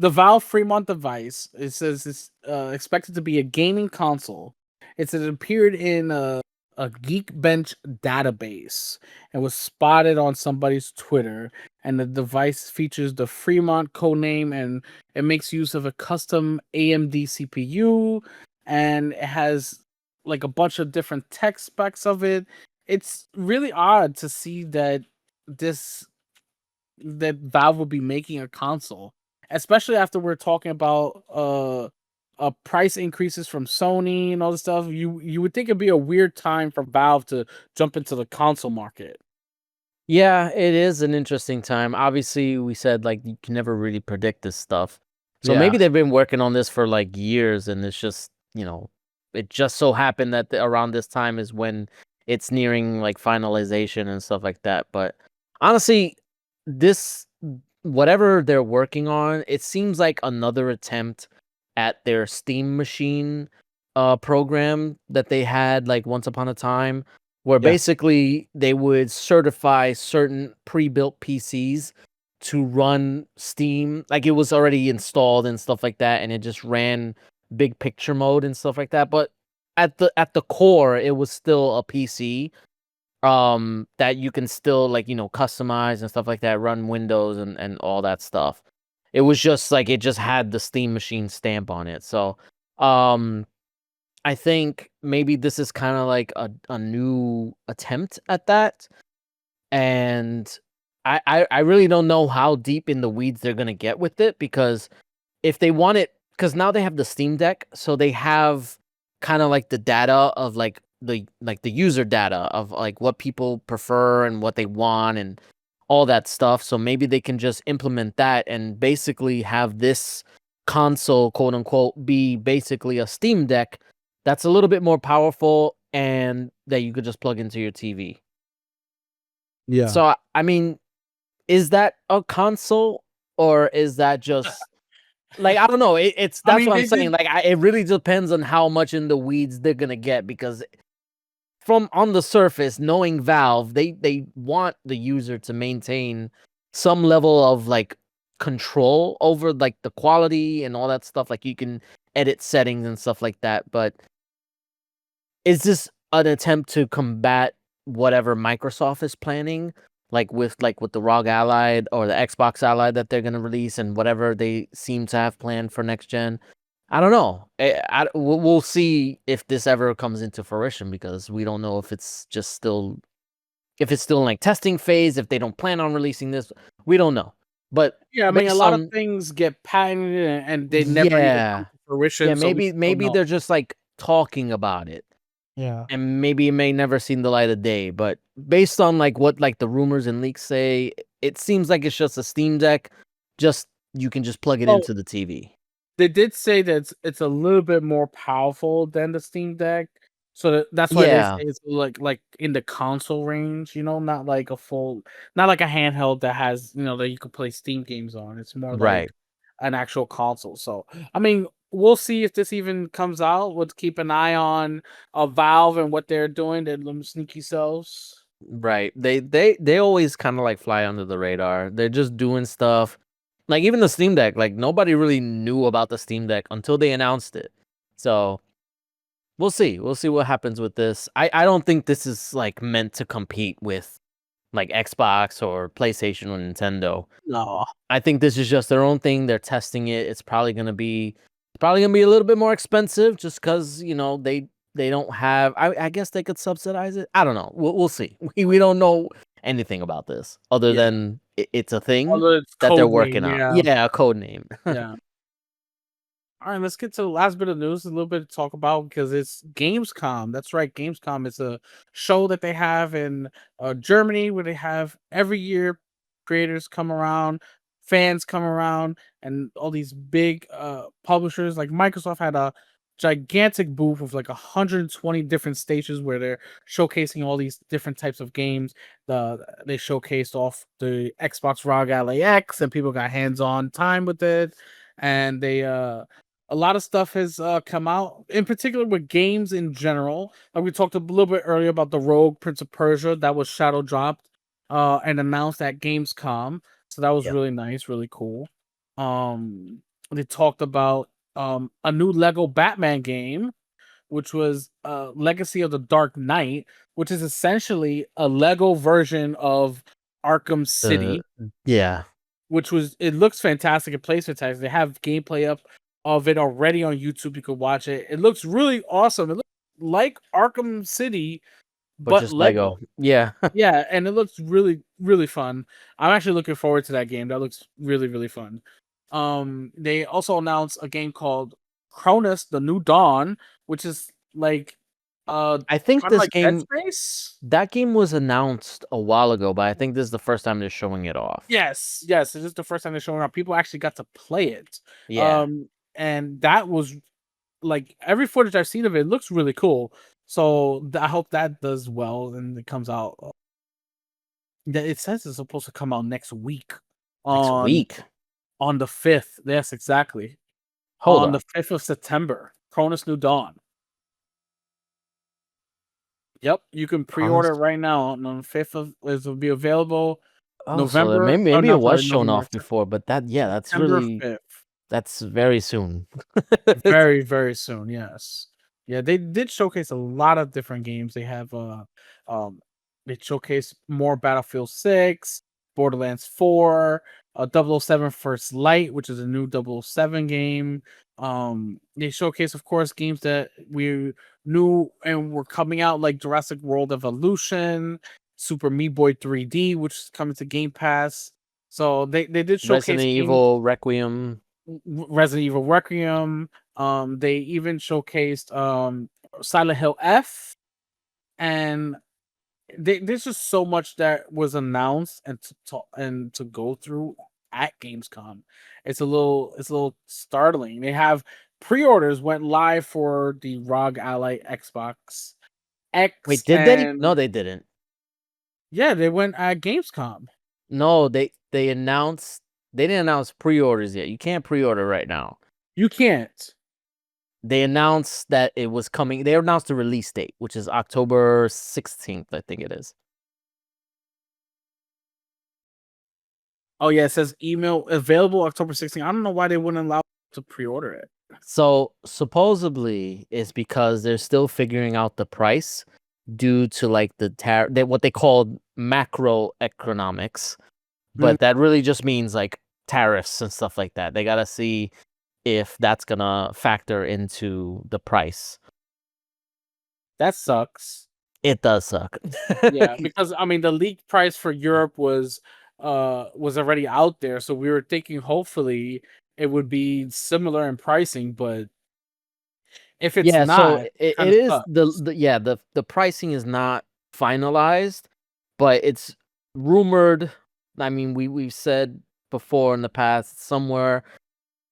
The Valve Fremont device, it says it's expected to be a gaming console. It appeared in a Geekbench database and was spotted on somebody's Twitter. And the device features the Fremont codename, and it makes use of a custom AMD CPU, and it has like a bunch of different tech specs of it. It's really odd to see this that Valve would be making a console, especially after we're talking about price increases from Sony and all this stuff. You would think it'd be a weird time for Valve to jump into the console market. Yeah, it is an interesting time. Obviously, we said like you can never really predict this stuff. So Yeah. maybe they've been working on this for like years and it's just, it just so happened that around this time is when it's nearing like finalization and stuff like that. But honestly, this whatever they're working on, it seems like another attempt at their Steam machine program that they had like once upon a time where Yes. basically they would certify certain pre-built PCs to run Steam, like it was already installed and stuff like that, and it just ran big picture mode and stuff like that. But at the core, it was still a PC that you can still like customize and stuff like that, run Windows and all that stuff. It was just like it just had the Steam machine stamp on it. So um I think maybe this is kind of like a new attempt at that. And I really don't know how deep in the weeds they're gonna get with it, because if they want it, because now they have the Steam Deck, so they have kind of like the data of like the user data of like what people prefer and what they want and all that stuff. So maybe they can just implement that and basically have this console, quote unquote, be basically a Steam Deck that's a little bit more powerful and that you could just plug into your TV. Yeah. So I mean, is that a console or is that just like, I don't know. It's I that's mean, what I'm they saying. did. Like, it really depends on how much in the weeds they're gonna get, because from on the surface, knowing Valve, they want the user to maintain some level of like control over like the quality and all that stuff. Like, you can edit settings and stuff like that. But is this an attempt to combat whatever Microsoft is planning, like with the ROG Ally or the Xbox Ally that they're gonna release, and whatever they seem to have planned for next gen? I don't know. We'll see if this ever comes into fruition, because we don't know if it's just still if it's still in like testing phase, if they don't plan on releasing this. We don't know. But Yeah, I mean, a based lot of on things get patented and they never even come yeah, to fruition. yeah, So we still maybe know. they're just like talking about it, Yeah. and maybe it may never seen the light of day. But based on like what like the rumors and leaks say, it seems like it's just a Steam Deck. Just you can just plug it Well, into the TV. they did say that it's a little bit more powerful than the Steam Deck, so that's why they say Yeah, it's like in the console range. Not like not like a handheld that has that you could play Steam games on. It's more like right, an actual console. So I mean, we'll see if this even comes out. We'll keep an eye on Valve and what they're doing. Their little sneaky selves. right. They always kind of like fly under the radar. They're just doing stuff. Like even the Steam Deck, like nobody really knew about the Steam Deck until they announced it. So we'll see. We'll see what happens with this. I don't think this is like meant to compete with like Xbox or PlayStation or Nintendo. No. I think this is just their own thing. They're testing it. It's probably gonna be a little bit more expensive, just because they don't have. I guess they could subsidize it. I don't know. We'll see. We don't know anything about this other Yeah. than it's a thing Although it's that they're code working name. on. Yeah. Yeah, a code name. Yeah. All right, let's get to the last bit of news, a little bit to talk about because it's Gamescom. That's right, Gamescom is a show that they have in Germany where they have every year creators come around, fans come around, and all these big publishers like Microsoft had a gigantic booth with like 120 different stages where they're showcasing all these different types of games. They showcased off the Xbox ROG Ally X, and people got hands-on time with it, and they a lot of stuff has come out, in particular with games in general. Like we talked a little bit earlier about the Rogue Prince of Persia that was shadow dropped and announced at Gamescom. So that was Yep. really nice, really cool. They talked about a new Lego Batman game, which was Legacy of the Dark Knight, which is essentially a Lego version of Arkham City, Yeah, which it looks fantastic. It plays fantastic. They have gameplay up of it already on YouTube. You could watch it. It looks really awesome. It looks like Arkham City, but but just Lego. Lego. Yeah, Yeah, and it looks really, really fun. I'm actually looking forward to that game. That looks really, really fun. They also announced a game called Cronus: The New Dawn, which is like I think kind of this like Dead game Space. that game was announced a while ago, but I think this is the first time they're showing it off. Yes, yes, this is the first time they're showing up. People actually got to play it. Yeah, And that was like every footage I've seen of it looks really cool. So I hope that does well and it comes out. It says it's supposed to come out next week next on week. on the 5th. Yes, exactly. Hold On up. the 5th of September. Cronus New Dawn. Yep, you can pre-order Promised. right now on the 5th of it will be available Oh, so November. maybe Oh maybe no, it was sorry, shown November off before, but that's September really 5th. that's very soon. Very, very soon, yes. Yeah, they did showcase a lot of different games. They have um they showcase more Battlefield 6, Borderlands 4, 007 First Light, which is a new 007 game. They showcase, of course, games that we knew and were coming out like Jurassic World Evolution Super Meat Boy 3D, which is coming to Game Pass. So they did showcase Resident Evil Requiem. Resident Evil Requiem. They even showcased Silent Hill F, and there's just so much that was announced and to go through at Gamescom. It's a little startling. They have pre-orders went live for the ROG Ally Xbox X. Wait, did they? No, they didn't. Yeah, they went at Gamescom. No, they announced. They didn't announce pre-orders yet. You can't pre-order right now. You can't. They announced that it was coming. They announced the release date, which is October 16th, I think it is. Oh yeah, it says email available October 16th. I don't know why they wouldn't allow to pre-order it. So supposedly it's because they're still figuring out the price due to like what they call macroeconomics, but that really just means like tariffs and stuff like that. They gotta see if that's gonna factor into the price. That sucks. It does suck. Yeah, because I mean the leaked price for Europe was already out there, so we were thinking hopefully it would be similar in pricing, but if it's yeah, not, so it is sucks. the pricing is not finalized, but it's rumored. I mean, we've said before in the past somewhere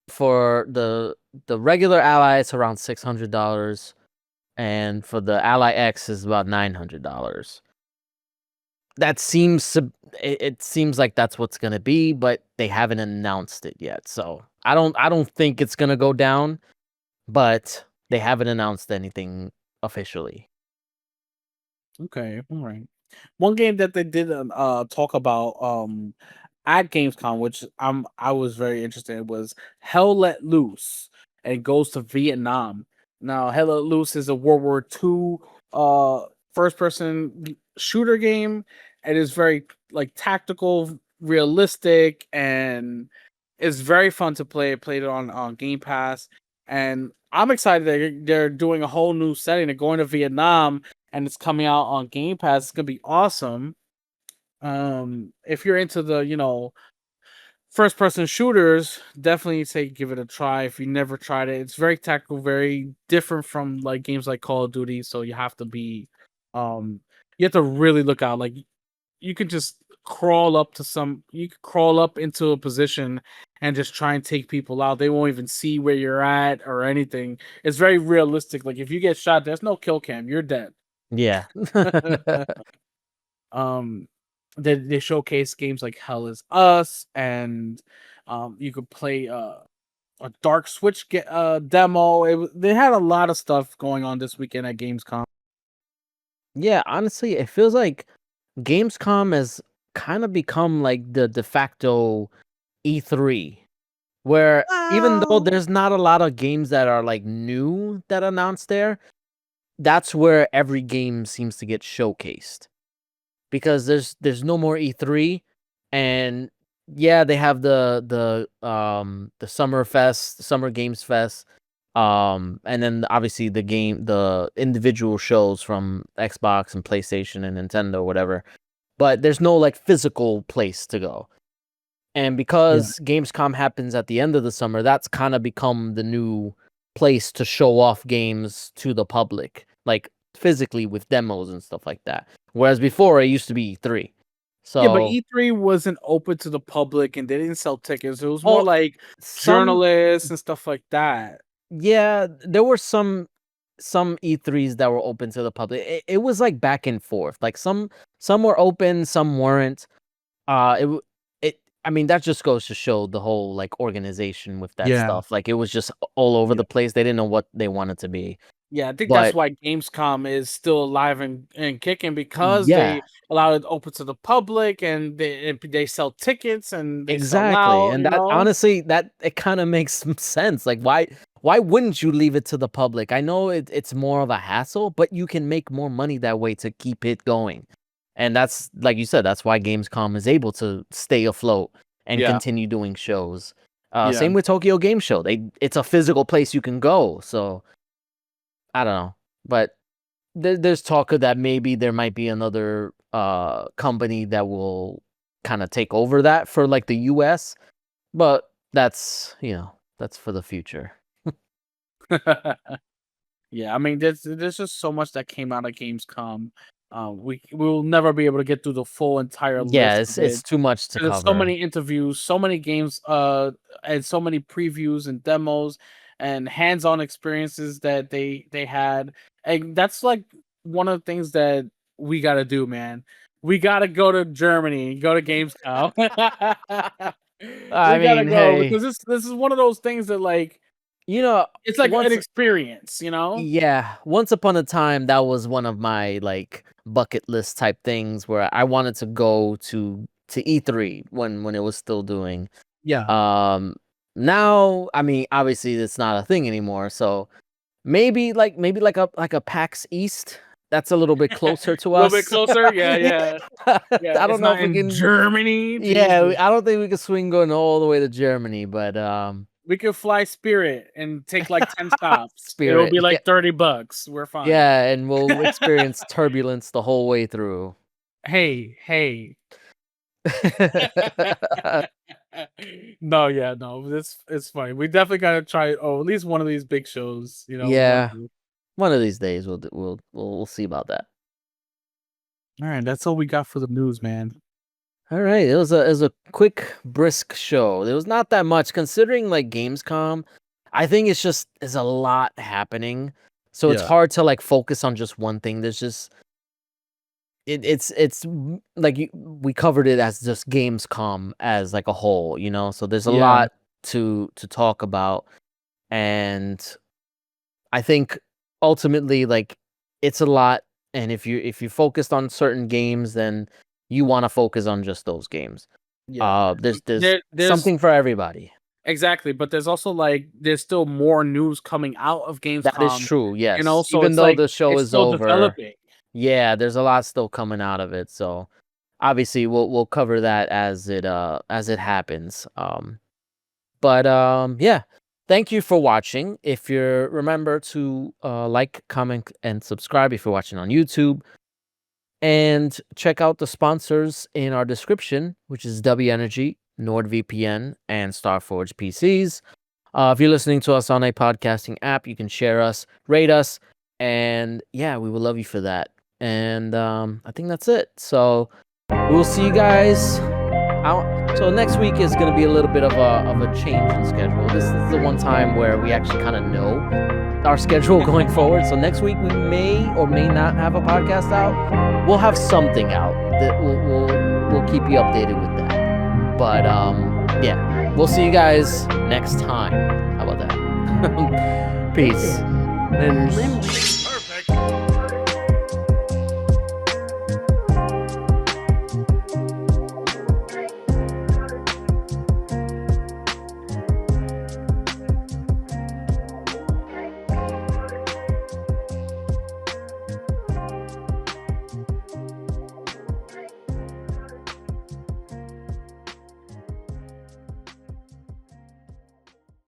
for the regular Ally it's around $600, and for the Ally X is about $900. That seems it seems like that's what's gonna be, but they haven't announced it yet. So I don't think it's gonna go down, but they haven't announced anything officially. Okay, all right. One game that they did talk about at Gamescom, which I was very interested in, was Hell Let Loose, and it goes to Vietnam. Now, Hell Let Loose is a World War II first person shooter game. It is very like tactical, realistic, and it's very fun to play. I played it on Game Pass, and I'm excited that they're doing a whole new setting. They're going to Vietnam, and it's coming out on Game Pass. It's gonna be awesome. If you're into the first person shooters, definitely say give it a try. If you never tried it, it's very tactical, very different from like games like Call of Duty. So you have to be, you have to really look out. Like you could just you could crawl up into a position and just try and take people out. They won't even see where you're at or anything. It's very realistic. Like if you get shot, there's no kill cam. You're dead. Yeah. They showcase games like Hell Is Us, and you could play a Dark Switch demo. They had a lot of stuff going on this weekend at Gamescom. Yeah, honestly, it feels like Gamescom has kind of become like the de facto E3, where even though there's not a lot of games that are like new that announced there, that's where every game seems to get showcased. Because there's no more E3, and yeah, they have the Summer Games Fest, and then obviously the individual shows from Xbox and PlayStation and Nintendo, whatever. But there's no like physical place to go. And because Gamescom happens at the end of the summer, that's kind of become the new place to show off games to the public, like physically with demos and stuff like that. Whereas before it used to be E3. So yeah, but E3 wasn't open to the public and they didn't sell tickets. It was more like journalists and stuff like that. Yeah, there were some E3s that were open to the public. It was like back and forth. Like some were open, some weren't. I mean, that just goes to show the whole like organization with that stuff. Like it was just all over the place. They didn't know what they wanted to be. Yeah, I think that's why Gamescom is still alive and kicking, because they allow it open to the public and they sell tickets and they sell out, and that honestly that it kind of makes some sense. Like why wouldn't you leave it to the public? I know it's more of a hassle, but you can make more money that way to keep it going. And that's like you said, that's why Gamescom is able to stay afloat and continue doing shows. Same with Tokyo Game Show. It's a physical place you can go. So I don't know, but there's talk of that maybe there might be another company that will kind of take over that for like the US, but that's that's for the future. Yeah, I mean, there's just so much that came out of Gamescom. We will never be able to get through the full entire Yeah, list of it's it. too much to There's so cover. many interviews, so many games, and so many previews and demos and hands-on experiences that they had, and that's like one of the things that we got to do, man. We got to go to Germany, go to Gamescom. I We gotta mean, go hey, because this is one of those things that like you know, it's like an once experience, you know? yeah, once upon a time that was one of my like bucket list type things where I wanted to go to E3 when it was still doing. Yeah. Now, I mean, obviously it's not a thing anymore, so maybe like a PAX East. That's a little bit closer to A little bit us. closer, yeah, yeah, yeah. I It's don't know not if we in can. Germany. Yeah, Jesus. I don't think we can swing going all the way to Germany, but We could fly Spirit and take like 10 stops. It'll Spirit, be yeah, like $30. We're fine. yeah, and we'll experience turbulence the whole way through. Hey. No, yeah, no. It's fine. We definitely gotta try at least one of these big shows, you know. Yeah, one of these days we'll see about that. All right, that's all we got for the news, man. All right, it was a quick, brisk show. There was not that much considering like Gamescom. I think it's a lot happening, so it's Yeah. hard to like focus on just one thing. There's just it's like we covered it as just Gamescom as like a whole, So there's a Yeah. lot to talk about, and I think ultimately like it's a lot. And if you focused on certain games, then you want to focus on just those games. Yeah. There's There's something for everybody. exactly, but there's also like there's still more news coming out of Gamescom. That is true. Yes, So even it's though like the show it's is still over, developing. yeah, there's a lot still coming out of it. So obviously we'll cover that as it happens. Yeah. Thank you for watching. If you remember to like, comment, and subscribe if you're watching on YouTube. And check out the sponsors in our description, which is W Energy, NordVPN, and Starforge PCs. If you're listening to us on a podcasting app, you can share us, rate us, and yeah, we will love you for that. And I think that's it. So we'll see you guys out. So next week is going to be a little bit of a change in schedule. This is the one time where we actually kind of know our schedule going forward. So next week we may or may not have a podcast out. We'll have something out that we'll keep you updated with that. But yeah, we'll see you guys next time. How about that? Peace. Limby.